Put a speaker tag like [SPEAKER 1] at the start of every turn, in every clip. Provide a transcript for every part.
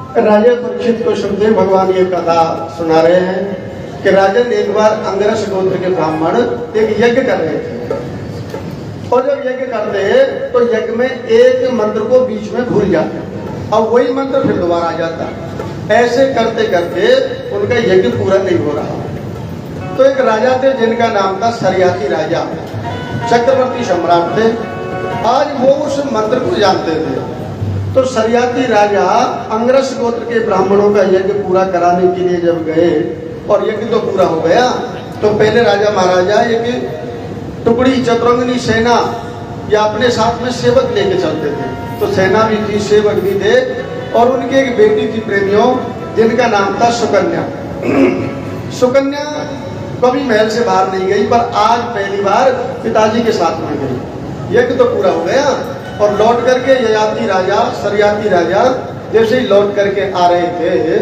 [SPEAKER 1] राजा परीक्षित को सुखदेव भगवान ये कथा सुना रहे हैं कि राजन एक बार अंगरस गोत्र के ब्राह्मण एक यज्ञ कर रहे थे, और जब यज्ञ करते हैं तो यज्ञ में एक मंत्र को बीच में भूल जाते, अब वही मंत्र फिर दोबारा आ जाता। ऐसे करते करते उनका यज्ञ पूरा नहीं हो रहा। तो एक राजा थे जिनका नाम था सरियाती राजा, चक्रवर्ती सम्राट थे। आज वो उस मंत्र को जानते थे। तो सरियाती राजा अंगरस गोत्र के ब्राह्मणों का यज्ञ पूरा कराने के लिए जब गए और यज्ञ तो पूरा हो गया, तो पहले राजा महाराजा एक टुकड़ी चतुरंगनी सेना या अपने साथ में सेवक लेके चलते थे। तो सेना भी थी, सेवक भी थे, और उनकी एक बेटी थी प्रेमियों, जिनका नाम था सुकन्या। सुकन्या कभी महल से बाहर नहीं गई, पर आज पहली बार पिताजी के साथ में गई। यज्ञ तो पूरा हो गया और लौट करके ययाति राजा, सरियाती राजा जैसे ही लौट करके आ रहे थे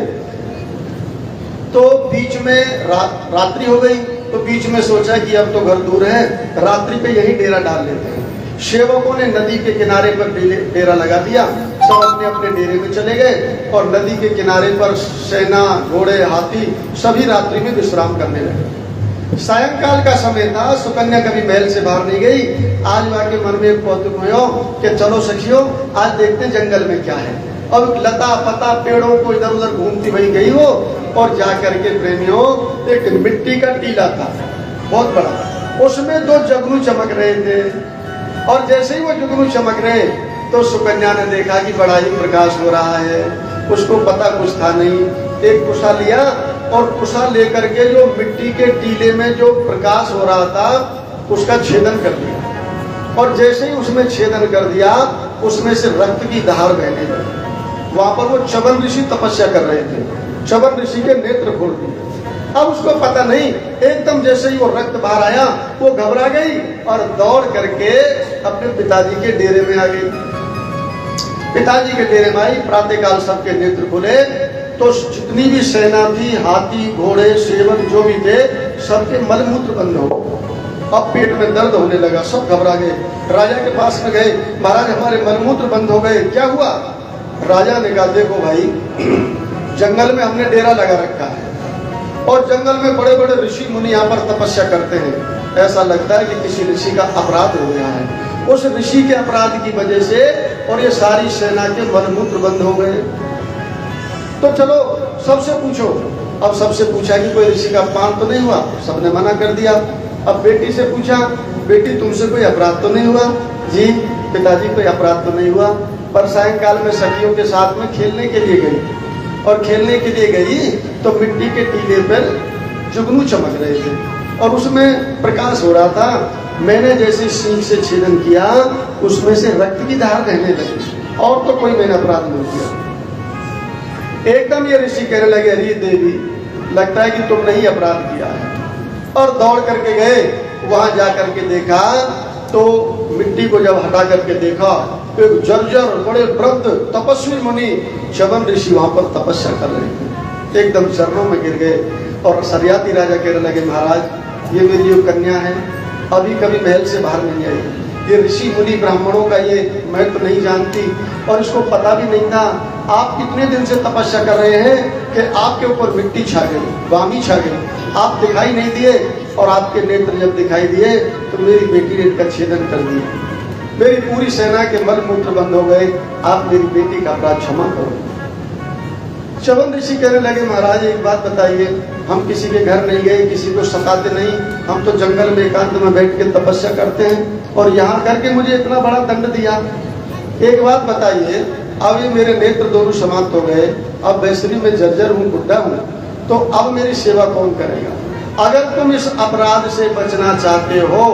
[SPEAKER 1] तो बीच में रात्रि हो गई। तो बीच में सोचा कि अब तो घर दूर है, रात्रि पे यही डेरा डाल लेते हैं। सेवकों ने नदी के किनारे पर डेरा लगा दिया, सब अपने अपने डेरे में चले गए और नदी के किनारे पर सेना, घोड़े, हाथी सभी रात्रि में विश्राम करने लगे। सायंकाल का समय था, सुकन्या कभी महल से बाहर नहीं गई। आज वाके मन में एक कौतुक हुआ कि चलो सखियों आज देखते जंगल में क्या है। और लता पता पेड़ों को इधर उधर घूमती वही गई हो, और जा करके प्रेमियों एक मिट्टी का टीला था बहुत बड़ा, उसमें दो जगनू चमक रहे थे। और जैसे ही वो जुगनू चमक रहे तो सुकन्या ने देखा कि बड़ा ही प्रकाश हो रहा है। उसको पता कुछ था नहीं, एक कुशा लिया और कुशा लेकर के जो मिट्टी के टीले में जो प्रकाश हो रहा था उसका छेदन कर दिया। और जैसे ही उसमें छेदन कर दिया उसमें से रक्त की धार बहने लगी। वहां पर वो चवन ऋषि तपस्या कर रहे थे, चवन ऋषि के नेत्र खोल दिए। अब उसको पता नहीं, एकदम जैसे ही वो रक्त बाहर आया वो घबरा गई और दौड़ करके अपने पिताजी के डेरे में आ गई। पिताजी के डेरे में आई, प्रातःकाल सबके नेत्र खुले तो जितनी भी सेना थी, हाथी, घोड़े, सेवक जो भी थे, सबके मलमूत्र बंद हो। अब पेट में दर्द होने लगा, सब घबरा गए। राजा के पास में गए, महाराज हमारे मलमूत्र बंद हो गए, क्या हुआ? राजा ने कहा देखो भाई, जंगल में हमने डेरा लगा रखा है और जंगल में बड़े बड़े ऋषि मुनि यहाँ पर तपस्या करते हैं। ऐसा लगता है कि किसी ऋषि का अपराध हो गया है। उस ऋषि के अपराध की वजह से और ये सारी सेना के मलमूत्र बंद हो गए। तो चलो सबसे पूछो। अब सबसे पूछा कि कोई ऋषि का अपमान तो नहीं हुआ, सबने मना कर दिया। अब बेटी से पूछा, बेटी तुमसे कोई अपराध तो नहीं हुआ? जी पिताजी कोई अपराध तो नहीं हुआ, पर सायंकाल में सखियों के साथ में खेलने के लिए गई, और खेलने के लिए गई तो मिट्टी के टीले पर जुगनू चमक रहे थे और उसमें प्रकाश हो रहा था। मैंने जैसे सींग से छेदन किया उसमें से रक्त की धार बहने लगी, और तो कोई मैंने अपराध नहीं किया। एकदम ये ऋषि कहने लगे, अरे देवी लगता है कि तुमने ही अपराध किया है। और दौड़ करके गए, वहां जा करके देखा तो मिट्टी को जब हटा करके देखा तो एक जर्जर बड़े वृद्ध तपस्वी मुनि चवन ऋषि वहां पर तपस्या कर रहे थे। एकदम चरणों में गिर गए और सरियाती राजा कहने लगे, महाराज ये मेरी जो कन्या है अभी कभी महल से बाहर नहीं आई, ये ऋषि मुनि ब्राह्मणों का ये मैं तो नहीं जानती और इसको पता भी नहीं था। आप कितने दिन से तपस्या कर रहे हैं कि आपके ऊपर मिट्टी छा गई, वामी छा गई, आप दिखाई नहीं दिए, और आपके नेत्र जब दिखाई दिए तो मेरी बेटी ने इनका छेदन कर दिया, मेरी पूरी सेना के मलमूत्र बंद हो गए, आप मेरी बेटी का अपराध क्षमा करो। चवन ऋषि कहने लगे, महाराज एक बात बताइए, हम किसी के घर नहीं गए, किसी को सताते नहीं, हम तो जंगल में एकांत में बैठ के तपस्या करते हैं और यहाँ करके मुझे इतना बड़ा दंड दिया। एक बात बताइए, अब ये मेरे नेत्र दोनों समाप्त हो गए, अब वैसे भी मैं जर्जर हूँ, बुढ़ा हूँ, तो अब मेरी सेवा कौन करेगा? अगर तुम इस अपराध से बचना चाहते हो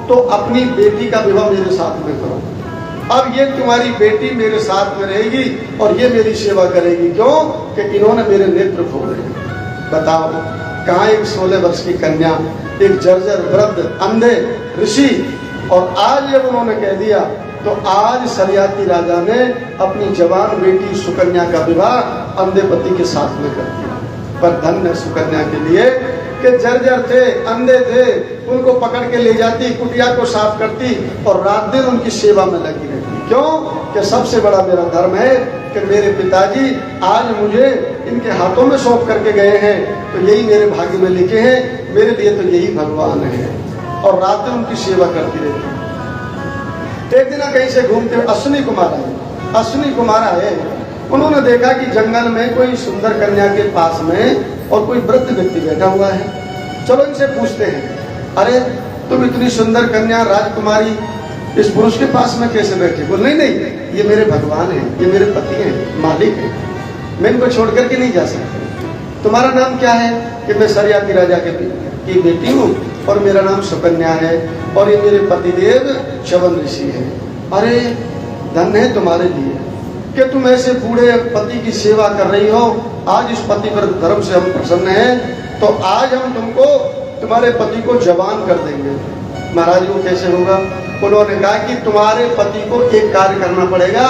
[SPEAKER 1] तो अपनी बेटी का विवाह मेरे साथ में करो। अब ये तुम्हारी बेटी मेरे साथ में रहेगी और ये मेरी सेवा करेगी। क्यों? कि इन्होंने मेरे नेत्र खोले। बताओ कहाँ एक 16 वर्ष की कन्या, एक जर्जर वृद्ध अंधे ऋषि, और आज जब उन्होंने कह दिया तो आज सरियाती राजा ने अपनी जवान बेटी सुकन्या का विवाह अंधे पति के साथ में कर दिया। पर धन्य सुकन्या के लिए कि जर्जर थे, अंधे थे, उनको पकड़ के ले जाती, कुटिया को साफ करती और रात दिन उनकी सेवा में लगी रहती। क्यों कि सबसे बड़ा मेरा धर्म है कि मेरे पिताजी आज मुझे इनके हाथों में सौंप करके गए हैं, तो यही मेरे भाग्य में लिखे हैं, मेरे लिए तो यही भगवान है। और रात दिन उनकी सेवा करती रहती। एक दिन कहीं से घूमते हुए अश्विनी कुमार आए। उन्होंने देखा कि जंगल में कोई सुंदर कन्या के पास में और कोई वृद्ध व्यक्ति बैठा हुआ है। चलो इनसे पूछते हैं, अरे तुम इतनी सुंदर कन्या राजकुमारी इस पुरुष के पास में कैसे बैठे? बोल नहीं नहीं, ये मेरे भगवान हैं, ये मेरे पति हैं, मालिक हैं, मैं इनको छोड़ करके नहीं जा सकता। तुम्हारा नाम क्या है? कि मैं सरियाती राजा की बेटी हूँ और मेरा नाम सुकन्या है और ये मेरे पतिदेव च्यवन ऋषि है। अरे धन है तुम्हारे लिए कि तुम ऐसे बूढ़े पति की सेवा कर रही हो। आज इस पतिव्रत धर्म से हम प्रसन्न हैं, तो आज हम तुमको तुम्हारे पति को जवान कर देंगे। महाराज वो कैसे होगा? उन्होंने कहा कि तुम्हारे पति को एक कार्य करना पड़ेगा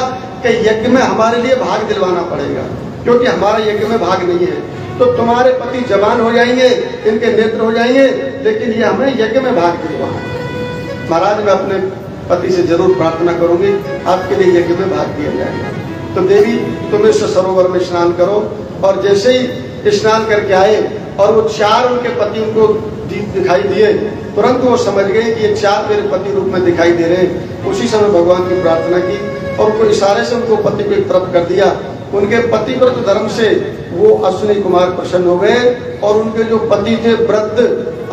[SPEAKER 1] कि यज्ञ में हमारे लिए भाग दिलवाना पड़ेगा, क्योंकि हमारा यज्ञ में भाग नहीं है। तो तुम्हारे पति जवान हो जाएंगे, इनके नेत्र हो जाएंगे, लेकिन ये हमें यज्ञ में भाग दिलवाना। महाराज मैं अपने पति से जरूर प्रार्थना करूंगी आपके लिए यज्ञ में भाग दिया जाएगा। तो देवी तुम इस सरोवर में स्नान करो। और जैसे ही स्नान करके आए और वो चार उनके पति उनको दिखाई दिए, तुरंत वो समझ गए कि ये चार मेरे पति रूप में दिखाई दे रहे हैं। उसी समय भगवान की प्रार्थना की और उनको इशारे से उनको पति को एक तरफ कर दिया। उनके पतिव्रत धर्म से वो अश्विनी कुमार प्रसन्न हो गए और उनके जो पति थे वृद्ध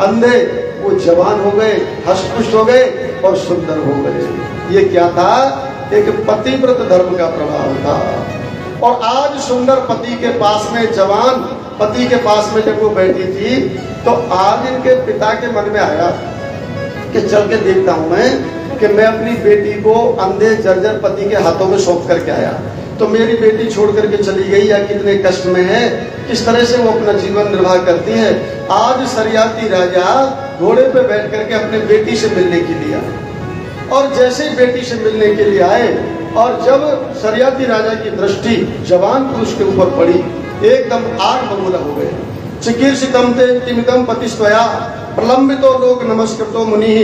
[SPEAKER 1] अंधे, वो जवान हो गए, हष्टपुष्ट हो गए और सुंदर हो गए। ये क्या था? एक पतिव्रत धर्म का प्रभाव था। और आज सुंदर पति के पास में, जवान पति के पास में जब वो बैठी थी, तो आज इनके पिता के मन में आया कि चल के देखता हूं मैं कि मैं अपनी बेटी को अंधे जर्जर पति के हाथों में सौंप करके आया, तो मेरी बेटी छोड़ करके चली गई या कितने कष्ट में है, किस तरह से वो अपना जीवन निर्वाह करती है। आज सरियाती राजा घोड़े पे बैठ करके अपने बेटी से मिलने के लिए आए। और जैसे ही बेटी से मिलने के लिए आए और जब सरियाती राजा की दृष्टि जवान पुरुष के ऊपर पड़ी, एकदम आग बबूला हो गए। चिकीर्षितम ते किमिदम पतिस्त्वया प्रलंबितो लोक नमस्कृतो मुनि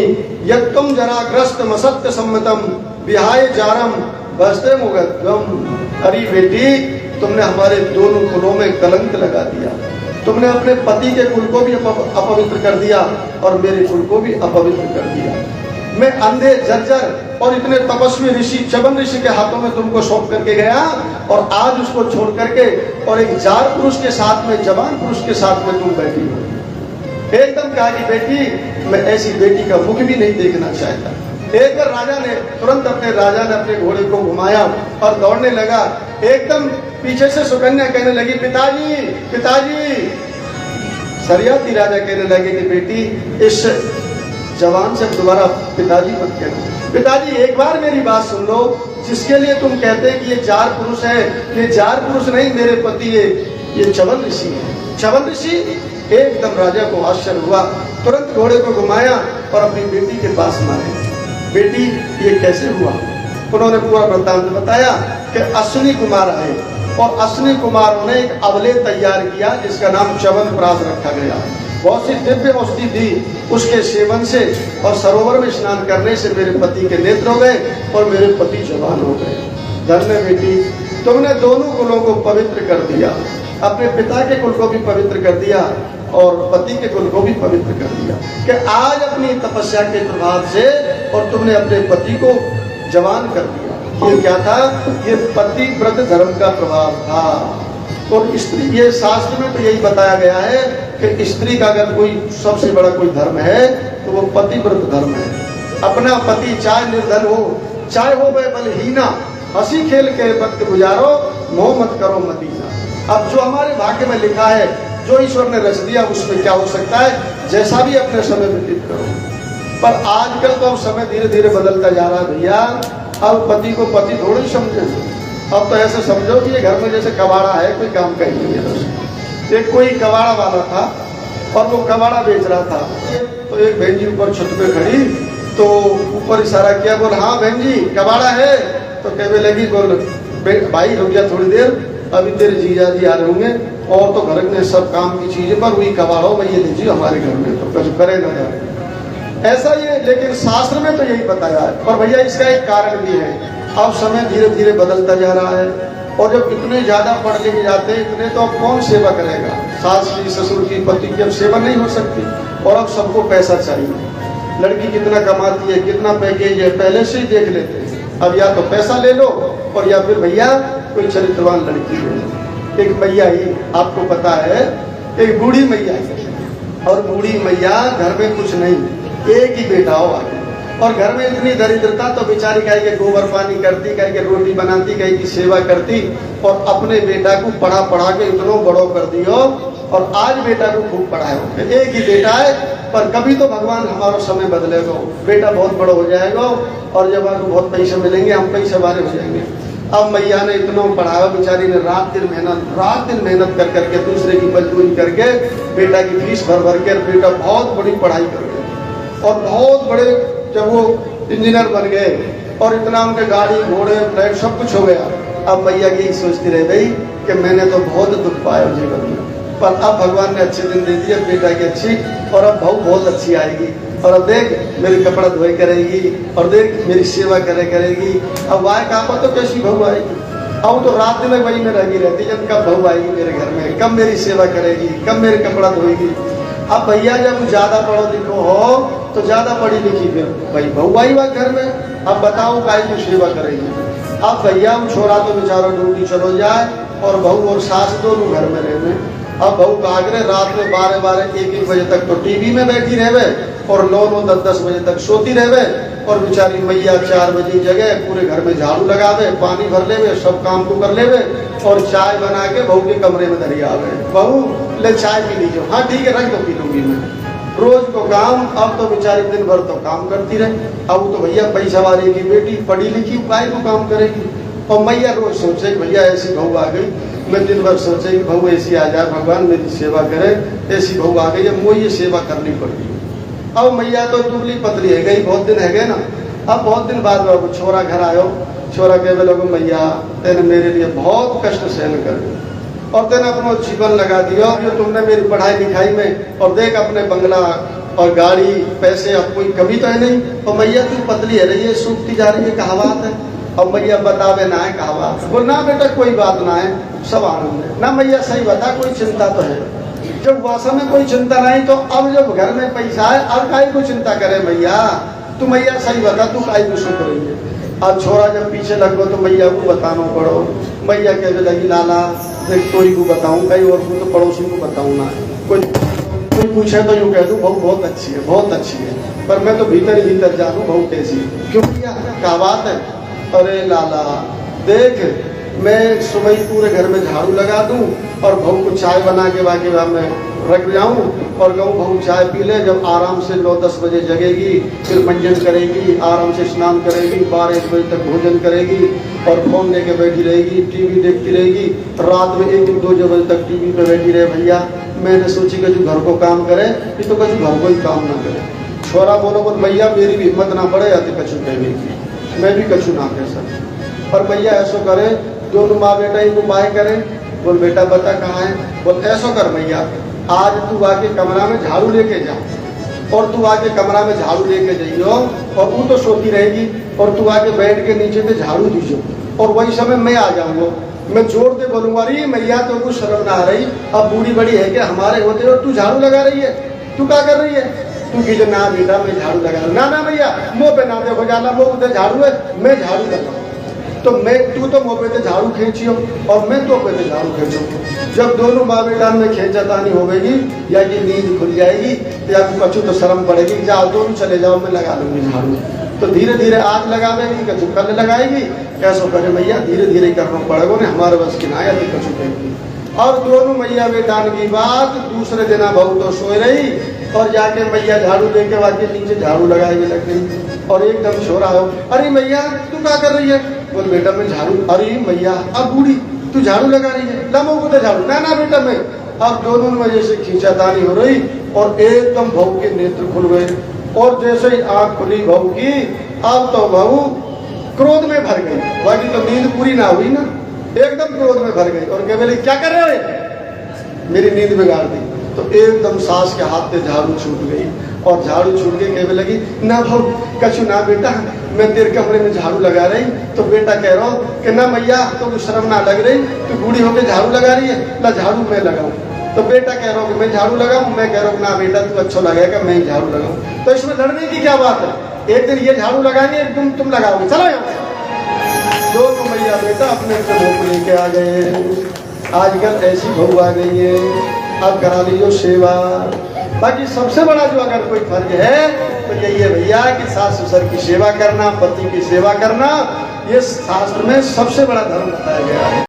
[SPEAKER 1] यत्तम जराग्रस्त मसत्य सम्मतम विहाय जारम बस्ते मुगतम। अरे बेटी, तुमने हमारे दोनों कुलों में कलंक लगा दिया। तुमने अपने पति के कुल को भी अपवित्र कर दिया और मेरे कुल को भी अपवित्र कर दिया। मैं अंधे जर्जर और इतने तपस्वी ऋषि च्यवन ऋषि के हाथों में तुमको सौंप करके गया और आज उसको छोड़ करके और एक जार पुरुष के साथ में, जवान पुरुष के साथ में तुम बैठी हो। एकदम कहा कि बेटी, मैं ऐसी बेटी का मुख भी नहीं देखना चाहता। एक बार राजा ने तुरंत अपने घोड़े को घुमाया और दौड़ने लगा। एकदम पीछे से सुकन्या कहने लगी, पिताजी पिताजी। सरियाती राजा कहने लगे कि बेटी, इस जवान से दोबारा पिताजी मत कहना। पिताजी एक बार मेरी बात सुन लो, जिसके लिए तुम कहते हैं कि ये जार पुरुष है, ये जार पुरुष नहीं, मेरे पति ये च्यवन ऋषि है। च्यवन ऋषि। एकदम राजा को आश्चर्य हुआ, तुरंत घोड़े को घुमाया और अपनी बेटी के पास मारे। बेटी ये कैसे हुआ? उन्होंने पूरा वृत्तांत बताया कि अश्विनी कुमार आए और अश्विनी कुमारों ने एक अवले तैयार किया जिसका नाम च्यवनप्राश रखा गया। बहुत सी दिव्य औषधि दी उसके सेवन से और सरोवर में स्नान करने से मेरे पति के नेत्र हो गए और मेरे पति जवान हो गए। धन्य बेटी, तुमने दोनों कुलों को पवित्र कर दिया, अपने पिता के कुल को भी पवित्र कर दिया और पति के कुल को भी पवित्र कर दिया कि आज अपनी तपस्या के प्रभाव से और तुमने अपने पति को जवान कर दिया। ये क्या था? ये पतिव्रत धर्म का प्रभाव था। और स्त्री, ये शास्त्र में तो यही बताया गया है कि स्त्री का अगर कोई सबसे बड़ा कोई धर्म है तो वो पतिव्रत धर्म है। अपना पति चाहे निर्धन हो, चाहे हो वह बलहीना, हंसी खेल के वक्त गुजारो, मोह मत करो मदीना। अब जो हमारे भाग्य में लिखा है, जो ईश्वर ने रच दिया, उसमें क्या हो सकता है? जैसा भी अपने समय व्यतीत करो। पर आजकल तो अब समय धीरे धीरे बदलता जा रहा है भैया। अब पति को पति थोड़ी समझे, अब तो ऐसे समझो कि ये घर में जैसे कबाड़ा है, कोई काम का ही नहीं है। एक कोई कबाड़ा वाला था और वो कबाड़ा बेच रहा था, तो एक बहन जी ऊपर छत पे खड़ी, तो ऊपर इशारा किया, बोल हाँ बहन जी कबाड़ा है। तो कहने लगी, बोल भाई रुक जा थोड़ी देर, अभी तेरे जीजा जी आ रहे होंगे और तो घर में सब काम की चीजें पर वही कबाड़ो भाई ये लीजिए हमारे घर में, तो कुछ करे ना जाए। ऐसा ये, लेकिन शास्त्र में तो यही बताया है। और भैया इसका एक कारण भी है, अब समय धीरे धीरे बदलता जा रहा है, और जब इतने ज्यादा पढ़ लिख जाते हैं इतने, तो अब कौन सेवा करेगा? सास की, ससुर की, पति की अब सेवा नहीं हो सकती, और अब सबको पैसा चाहिए। लड़की कितना कमाती है, कितना पैकेज है, पहले से ही देख लेते हैं। अब या तो पैसा ले लो, और या फिर भैया कोई चरित्रवान लड़की ले लो। एक मैया ही आपको पता है, एक बूढ़ी मैया है, और बूढ़ी मैया घर में कुछ नहीं, एक ही बेटा हो आगे, और घर में इतनी दरिद्रता, तो बेचारी कहीं के गोबर पानी करती, कहीं के रोटी बनाती, कहीं की सेवा करती, और अपने बेटा को पढ़ा पढ़ा के इतना बड़ो कर दियो, और आज बेटा को खूब पढ़ाए। एक ही बेटा है, पर कभी तो भगवान हमारा समय बदलेगा, बेटा बहुत बड़ा हो जाएगा, और जब आपको बहुत पैसे मिलेंगे, हम पैसे वाले हो जाएंगे। अब मैया ने इतना पढ़ाया, बेचारी ने रात दिन मेहनत कर करके, दूसरे की मजदूरी करके, बेटा की फीस भर भर के, बेटा बहुत बड़ी पढ़ाई कर गए, और बहुत बड़े, जब वो इंजीनियर बन गए, और इतना उनके गाड़ी घोड़े फ्लैट सब कुछ हो गया। अब मैया की सोचती रह गई कि मैंने तो बहुत दुख पाया जीवन में, पर अब भगवान ने अच्छे दिन दे दिए बेटा की अच्छी, और अब बहू बहुत अच्छी आएगी, और अब देख मेरे कपड़ा धोए करेगी, और देख मेरी सेवा करेगी। अब वाह कहा तो कैसी बहू आएगी? अब तो रात दिन वही में लगी रहती, जब कब बहू आएगी मेरे घर में, कब मेरी सेवा करेगी, कब मेरे कपड़ा धोएगी। अब भैया जब ज्यादा पढ़ो लिखो हो, तो ज्यादा पढ़ी लिखी फिर भाई बहू आई बात घर में, अब बताओ काय की सेवा करेगी। अब भैया छोरा तो बेचारा ड्यूटी चलो जाए, और बहू और सास दोनों घर में रहे। अब बहू का आगरे रात में 12-12, 1-1 बजे तक तो टीवी में बैठी रहे, और 9-9, 10-10 बजे तक सोती रहे, और बेचारी मैया 4 बजे जगह पूरे घर में झाड़ू लगावे, पानी भर लेवे, सब काम को कर लेवे, और चाय बना के बहू के कमरे में धरी आवे, बहू ले चाय पी लीजिए, हाँ ठीक है रख दो, पी लूंगी मैं। रोज को काम, अब तो बेचारी दिन भर तो काम करती रहे। अब तो भैया पैसा वाले की बेटी पढ़ी लिखी काय को काम करेगी, और मैया रोज सोचे भैया ऐसी बहू आ गई, मैं दिन भर सोचे कि बहू ऐसी आ जाए, भगवान मेरी सेवा करे, ऐसी बहू आ गई, मुझे ये सेवा करनी पड़ती। अब मैया तो दुबली पतली है गई, बहुत दिन है गए ना। अब बहुत दिन बाद बाबू छोरा घर आयो, छोरा कहे लोग मैया तेने मेरे लिए बहुत कष्ट सहन कर, और तेने अपना जीवन लगा दिया जो तुमने मेरी पढ़ाई लिखाई में, और देख अपने बंगला और गाड़ी पैसे, अब कोई कमी तो है नहीं, और मैया तू पतली है रही है, सूखती जा रही है, कहा बात है। अब मैया बतावे ना है कहा बात, बोल ना बेटा कोई बात ना है, सब आनंद है ना। मैया सही बता, कोई चिंता तो है। जब वासा में कोई चिंता नहीं, तो अब जब घर में पैसा है, अब काई को चिंता करे मैया, तू मैया सही बता, तू काई को सुख रही है। अब छोरा जब पीछे लगो तो मैया को बताना पड़ो, मैया कहने लगी लाला देख तोरी को बताऊं, कहीं और को तो पड़ोसी को बताऊं ना, कोई पूछे तो यूँ कह दूं बहू बहुत अच्छी है, बहुत अच्छी है, पर मैं तो भीतर ही भीतर जानू बहू कैसी है। क्यों भैया क्या बात है? अरे लाला देख मैं सुबह पूरे घर में झाड़ू लगा दूं, और बहू को चाय बना के बाकी मैं रख जाऊं, और कहूँ बहू चाय पी ले, जब आराम से 9-10 बजे जगेगी, फिर मंजन करेगी, आराम से स्नान करेगी, 12-1 बजे तक भोजन करेगी, और फोन लेके बैठी रहेगी, टीवी देखती रहेगी, रात में 1-2 बजे तक टीवी पे बैठी रहे। भैया मैंने सोची कि जो घर को काम करे, ये तो कभी घर को ही काम ना करे। छोरा बोलो बोल भैया मेरी भी हिम्मत ना पड़े, या तो कछु कहने की, मैं भी कछु ना कह सकता, पर भैया ऐसा करे, दोनों माँ बेटा ही उपाय करें। बोल बेटा बता कहाँ है? बोल ऐसा कर भैया, आज तू आके कमरा में झाड़ू लेके जा, और तू आके कमरा में झाड़ू लेके जाइयो, और वो तो सोती रहेगी, और तू आके बैठ के नीचे पे झाड़ू दीजियो, और वही समय मैं आ जाऊंगा, मैं जोर दे बोलूंगा अरे मैया तो कुछ शर्म ना आ रही, अब बूढ़ी बड़ी है कि हमारे होते हो तू झाड़ू लगा रही है, तू क्या कर रही है? तू कीजिए ना बेटा मैं झाड़ू लगा रहा हूँ, ना भैया मुँह पे ना देखो जाला, मुँह उधर झाड़ू है, मैं झाड़ू लगा रहा हूँ, तो मैं तू तो मुँह पे झाड़ू खींचियो, और मैं तो पे झाड़ू खींचू। जब दोनों माँ बेटा में खींचातानी होगी, या कि नींद खुल जाएगी, या कछु तो शर्म पड़ेगी, जाओ दोनों चले जाओ मैं लगा लूंगी झाड़ू। तो धीरे धीरे आज लगावेगी, कछु कल लगाएगी, कैसो करे भैया धीरे धीरे करना पड़ेगा ना, हमारे बस की ना या तो कछु कहेगी। और दोनों मैया बेटा की बात, दूसरे दिन बहू तो सोए रही, और जाके मैया झाड़ू लेके वाके नीचे झाड़ू लगाए लग गई, और एकदम छोरा हो, अरे मैया तू क्या कर रही है? बोल बेटा मैं झाड़ू, अरे मैया अब बूढ़ी तू झाड़ू लगा रही है, लमो को तो झाड़ू, ना बेटा मैं। अब दोनों में जैसे खींचातानी हो रही, और एकदम बहू के नेत्र खुल गए, और जैसे ही आंख खुली बहू की, अब तो बहू क्रोध में भर गई, बाकी तो नींद पूरी ना हुई ना, एकदम क्रोध में भर गई, और कह बोले क्या कर रहे हो? मेरी नींद बिगाड़ दी। तो एकदम सास के हाथ से झाड़ू छूट गई, और झाड़ू छूट के कहने लगी, ना भाऊ कछु ना बेटा, मैं तेरे कमरे में झाड़ू लगा रही। तो बेटा कह रहा हूँ कि ना मैया तो कुछ शर्म ना लग रही, तू बूढ़ी होकर झाड़ू लगा रही है, ला झाड़ू मैं लगाऊं। तो बेटा कह रहा हूँ कि मैं झाड़ू लगाऊं, मैं कह रहा हूँ ना बेटा तू अच्छा लगेगा मैं ही झाड़ू लगाऊं। तो इसमें लड़ने की क्या बात है, एक दिन ये झाड़ू लगाएंगे, एक दिन तुम लगाओगे, चलो यहाँ से। दोनों मैया बेटा अपने बहू को लेके आ गए। आजकल ऐसी बहू आ गई है, अब करा लीजिए सेवा। बाकी सबसे बड़ा जो अगर कोई फर्ज है तो यही है भैया कि सास ससुर की सेवा करना, पति की सेवा करना, ये शास्त्र में सबसे बड़ा धर्म बताया गया है।